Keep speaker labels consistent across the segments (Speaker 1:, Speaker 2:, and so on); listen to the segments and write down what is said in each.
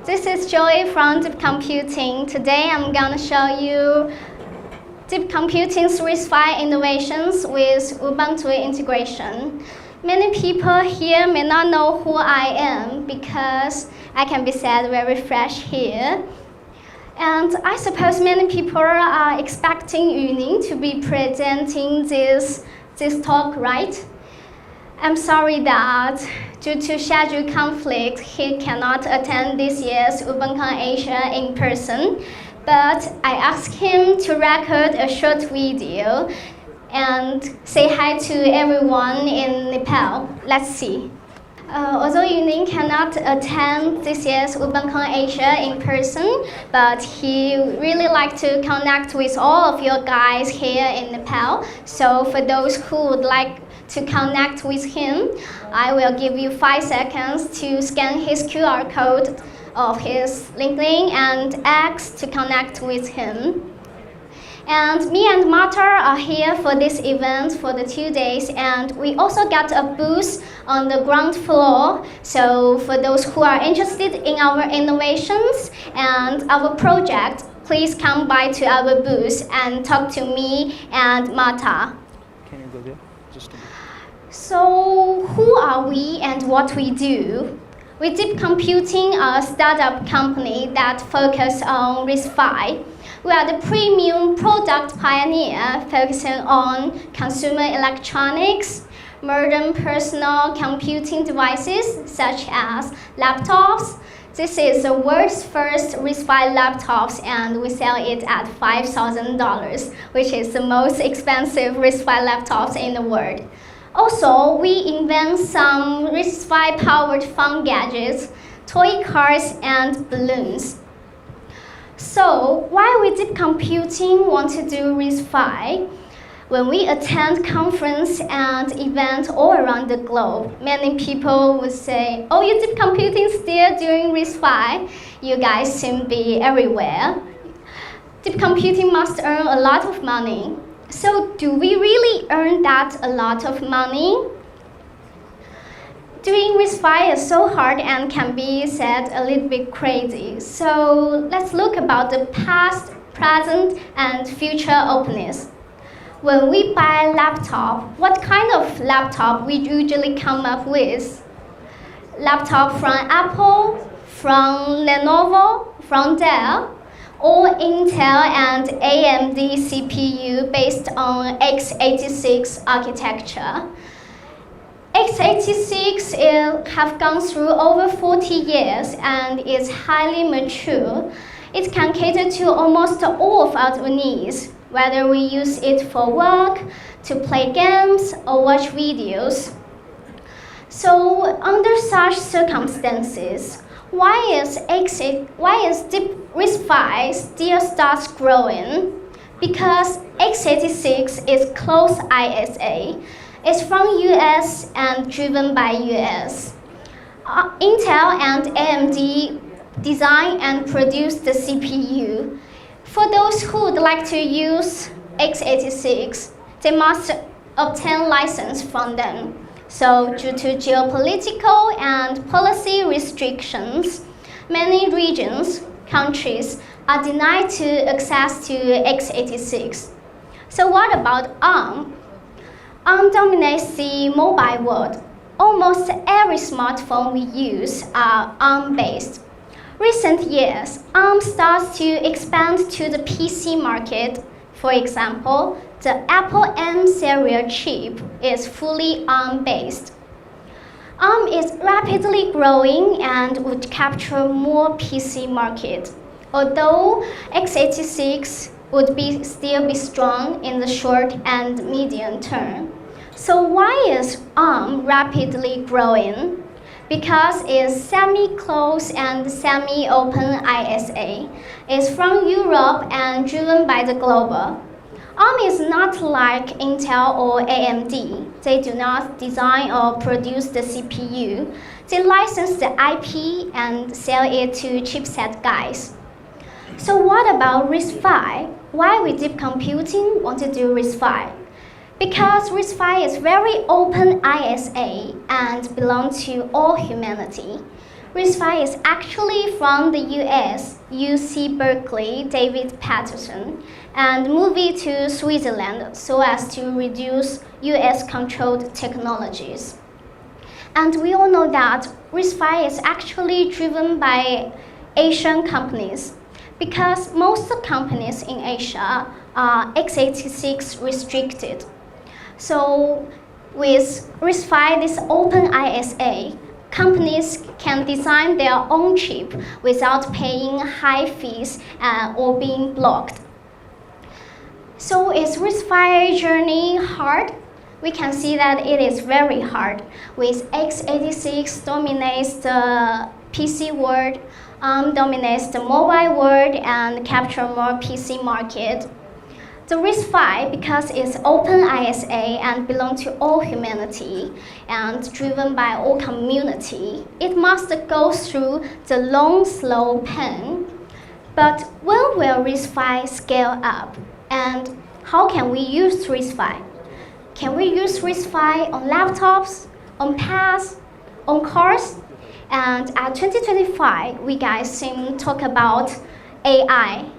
Speaker 1: This is Joy from Deep Computing. Today I'm going to show you Deep Computing's RISC-V innovations with Ubuntu integration. Many people here may not know who I am because I can be said very fresh here. And I suppose many people are expecting Yuning to be presenting this talk, right? I'm sorry that due to schedule conflict, he cannot attend this year's UbuCon Asia in person, but I asked him to record a short video and say hi to everyone in Nepal. Let's see. Although Yuning cannot attend this year's UbuCon Asia in person, but he really likes to connect with all of you guys here in Nepal. So for those who would like to connect with him, I will give you 5 seconds to scan his QR code of his LinkedIn and X to connect with him. And me and Marta are here for this event for the 2 days, and we also got a booth on the ground floor. So for those who are interested in our innovations and our project, please come by to our booth and talk to me and Marta.
Speaker 2: Can you go there? Just a bit.
Speaker 1: So who are we and what we do? We Deep Computing, a startup company that focuses on RISC-V. We are the premium product pioneer focusing on consumer electronics, modern personal computing devices such as laptops. This is the world's first RISC-V laptops, and we sell it at $5,000, which is the most expensive RISC-V laptops in the world. Also, we invent some RISC-V powered fun gadgets, toy cars, and balloons. So, why we Deep Computing want to do RISC-V? When we attend conference and events all around the globe, many people would say, "Oh, you Deep Computing still doing RISC-V? You guys seem to be everywhere. Deep Computing must earn a lot of money." So, do we really earn that a lot of money? Doing RISC-V is so hard and can be said a little bit crazy. So let's look about the past, present, and future openness. When we buy a laptop, what kind of laptop we usually come up with? Laptop from Apple, from Lenovo, from Dell, or Intel and AMD CPU based on x86 architecture. x86 have gone through over 40 years and is highly mature. It can cater to almost all of our needs, whether we use it for work, to play games, or watch videos. So under such circumstances, why is Deep RISC-V still starts growing? Because x86 is closed ISA. It's from US and driven by US. Intel and AMD design and produce the CPU. For those who would like to use x86, they must obtain license from them. So due to geopolitical and policy restrictions, many regions, countries are denied to access to x86. So what about ARM? ARM dominates the mobile world. Almost every smartphone we use are ARM-based. Recent years, ARM starts to expand to the PC market. For example, the Apple M serial chip is fully ARM-based. ARM is rapidly growing and would capture more PC market, although x86 would still be strong in the short and medium term. So why is ARM rapidly growing? Because it's semi-closed and semi-open ISA. It's from Europe and driven by the global. ARM is not like Intel or AMD. They do not design or produce the CPU. They license the IP and sell it to chipset guys. So what about RISC-V? Why we Deep Computing want to do RISC-V? Because RISC-V is very open ISA and belongs to all humanity. RISC-V is actually from the US, UC Berkeley, David Patterson, and moved it to Switzerland so as to reduce US-controlled technologies. And we all know that RISC-V is actually driven by Asian companies because most companies in Asia are x86 restricted. So with RISC-V, this open ISA, companies can design their own chip without paying high fees or being blocked. So is RISC-V journey hard? We can see that it is very hard, with x86 dominates the PC world, dominates the mobile world, and capture more PC market. The RISC-V, because it's open ISA and belong to all humanity and driven by all community, it must go through the long, slow pain. But when will RISC-V scale up? And how can we use RISC-V? Can we use RISC-V on laptops, on pads, on cars? And at 2025, we guys seem to talk about AI.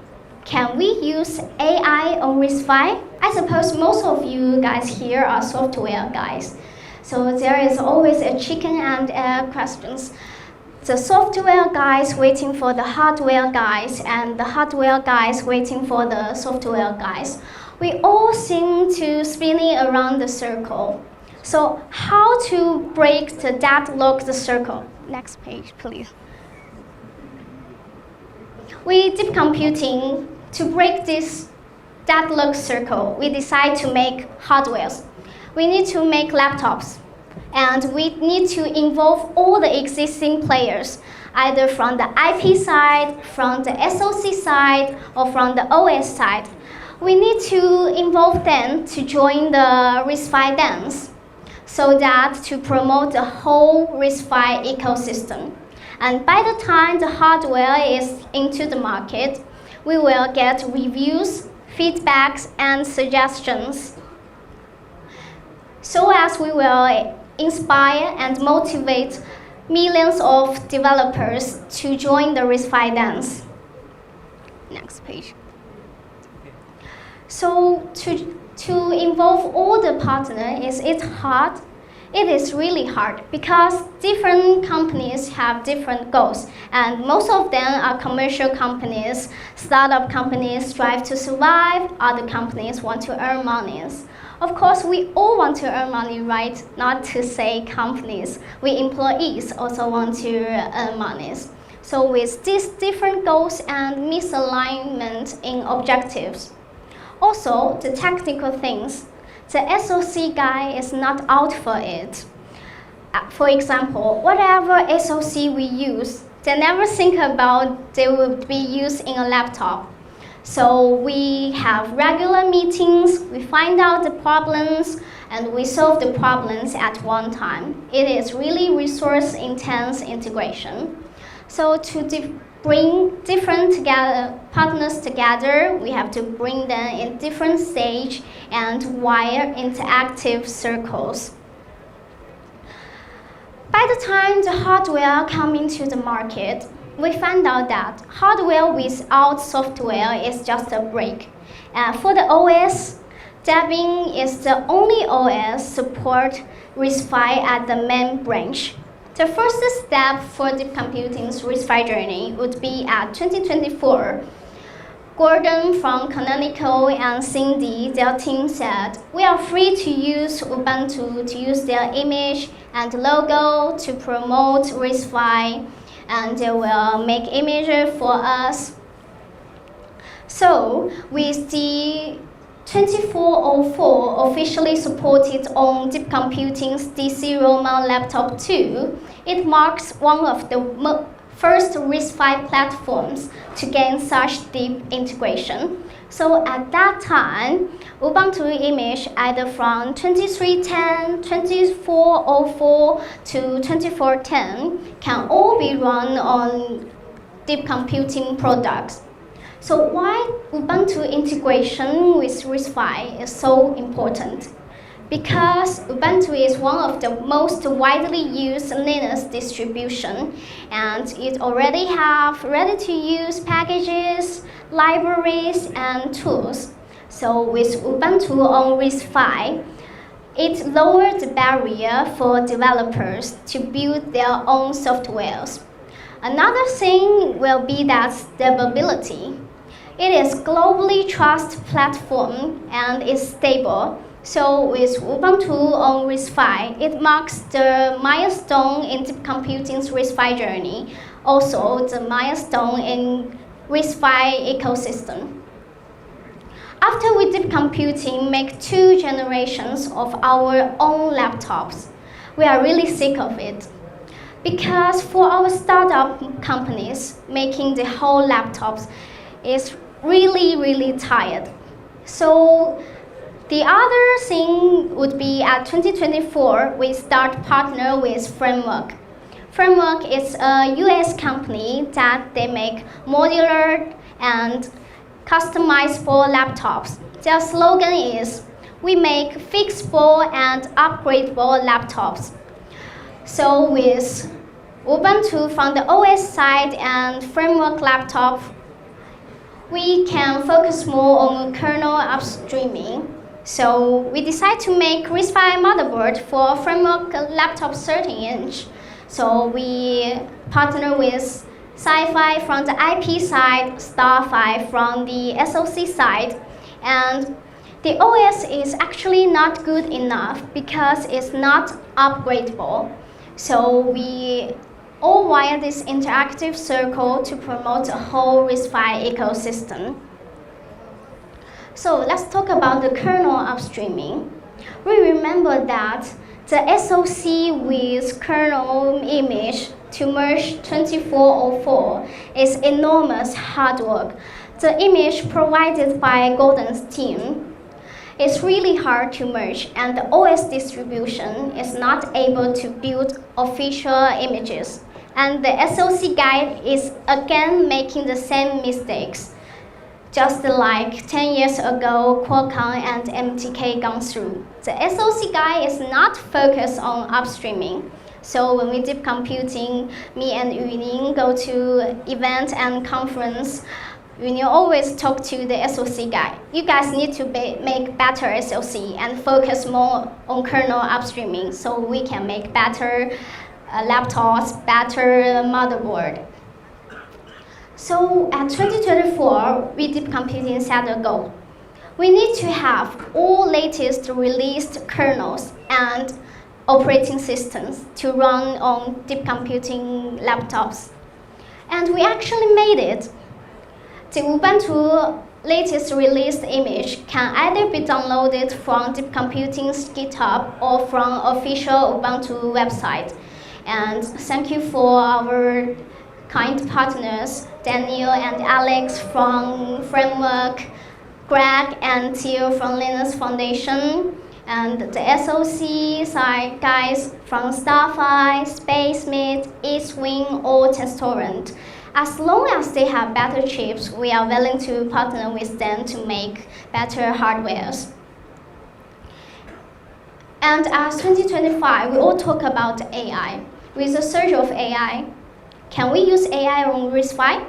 Speaker 1: Can we use AI on RISC-V? I suppose most of you guys here are software guys. So there is always a chicken and egg questions. The software guys waiting for the hardware guys and the hardware guys waiting for the software guys. We all seem to spinning around the circle. So how to break the deadlocked circle? Next page, please. With deep computing, to break this deadlocked circle, we decide to make hardwares. We need to make laptops, and we need to involve all the existing players, either from the IP side, from the SoC side, or from the OS side. We need to involve them to join the RISC-V dance, so that to promote the whole RISC-V ecosystem. And by the time the hardware is into the market, we will get reviews, feedbacks, and suggestions, so as we will inspire and motivate millions of developers to join the RISC-V dance. Next page. So to involve all the partners, is it hard? It is really hard because different companies have different goals, and most of them are commercial companies. Startup companies strive to survive, other companies want to earn money. Of course, we all want to earn money, right? Not to say companies. We employees also want to earn money. So with these different goals and misalignment in objectives, also the technical things, the SoC guy is not out for it. For example, whatever SoC we use, they never think about they will be used in a laptop. So we have regular meetings, we find out the problems, and we solve the problems at one time. It is really resource-intense integration. So to bring different partners together, we have to bring them in different stage and wire interactive circles. By the time the hardware comes into the market, we find out that hardware without software is just a brick. For the OS, Debian is the only OS support RISC-V at the main branch. The first step for DeepComputing's RISC-V journey would be at 2024. Gordon from Canonical and Cindy, their team said, we are free to use Ubuntu to use their image and logo to promote RISC-V, and they will make images for us. So with the 2404 officially supported on DeepComputing's DC Roman Laptop 2, it marks one of the first RISC-V platforms to gain such deep integration. So at that time, Ubuntu image either from 2310, 2404 to 2410 can all be run on deep computing products. So why Ubuntu integration with RISC-V is so important? because Ubuntu is one of the most widely used Linux distribution, and it already have ready-to-use packages, libraries, and tools. So with Ubuntu on RISC-V, it lowered the barrier for developers to build their own softwares. Another thing will be that stability. It is globally trusted platform and is stable. So with Ubuntu on RISC-V, it marks the milestone in DeepComputing's RISC-V journey, also the milestone in RISC-V ecosystem. After we DeepComputing make 2 generations of our own laptops, we are really sick of it. Because for our startup companies, making the whole laptops is really tired. So the other thing would be at 2024, we start partner with Framework. Framework is a US company that they make modular and customizable laptops. Their slogan is, we make fixable and upgradable laptops. So with Ubuntu from the OS side and Framework laptop, we can focus more on kernel upstreaming. So we decide to make RISC-V motherboard for Framework laptop 13-inch. So we partner with Sci-Fi from the IP side, Star-Fi from the SoC side, and the OS is actually not good enough because it's not upgradable. So we all wire this interactive circle to promote a whole RISC-V ecosystem. So let's talk about the kernel upstreaming. We remember that the SoC with kernel image to merge 2404 is enormous hard work. The image provided by Golden's team is really hard to merge, and the OS distribution is not able to build official images. And the SoC guy is again making the same mistakes, just like 10 years ago Qualcomm and MTK gone through. The SoC guy is not focused on upstreaming. So when we DeepComputing, me and Yuning go to event and conference, Yuning always talk to the SoC guy. You guys need to make better SoC and focus more on kernel upstreaming so we can make better laptops, better motherboard. So at 2024, we DeepComputing set a goal. We need to have all latest released kernels and operating systems to run on DeepComputing laptops. And we actually made it. The Ubuntu latest released image can either be downloaded from DeepComputing's GitHub or from official Ubuntu website. And thank you for our kind partners, Daniel and Alex from Framework, Greg and Theo from Linux Foundation, and the SoC side guys from Starfy, SpaceMate, EastWing, or TestTorrent. As long as they have better chips, we are willing to partner with them to make better hardwares. And as 2025, we all talk about AI. With the surge of AI, can we use AI on RISC-V?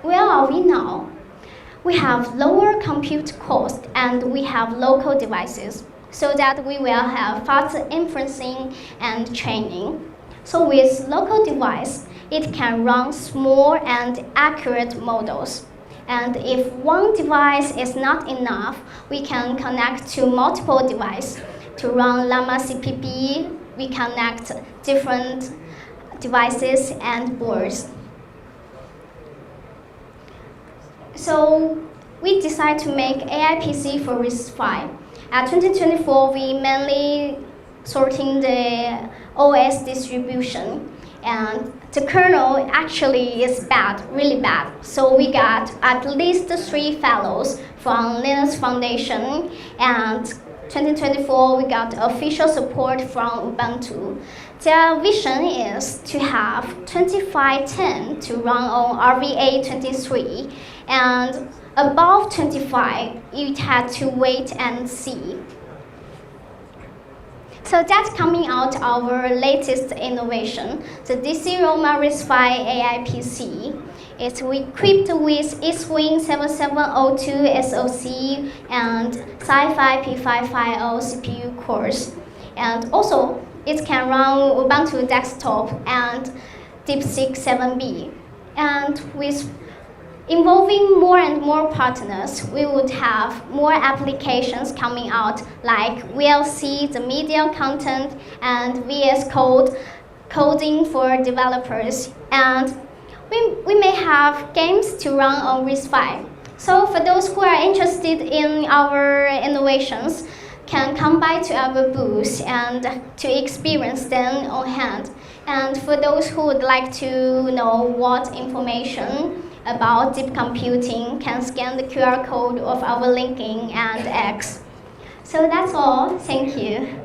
Speaker 1: Where are we now? We have lower compute cost and we have local devices so that we will have faster inferencing and training. So with local device, it can run small and accurate models. And if one device is not enough, we can connect to multiple devices. To run Llama CPP, we connect different devices and boards. So we decided to make AI PC for RISC-V. At 2024, we mainly sorting the OS distribution, and the kernel actually is bad, really bad. So we got at least 3 fellows from Linux Foundation, and 2024 we got official support from Ubuntu. Their vision is to have 2510 to run on RVA23, and above 25, you had to wait and see. So that's coming out our latest innovation, the DC Roma RISC-V AI PC. It's equipped with eSwing 7702 SoC and Sci-Fi P550 CPU cores. And also, it can run Ubuntu desktop and DeepSeek 7B. And with involving more and more partners, we would have more applications coming out like VLC, the media content, and VS Code, coding for developers. And we may have games to run on RISC-V. So for those who are interested in our innovations, can come by to our booth and to experience them on hand. And for those who would like to know what information about deep computing, can scan the QR code of our LinkedIn and X. So that's all. Thank you.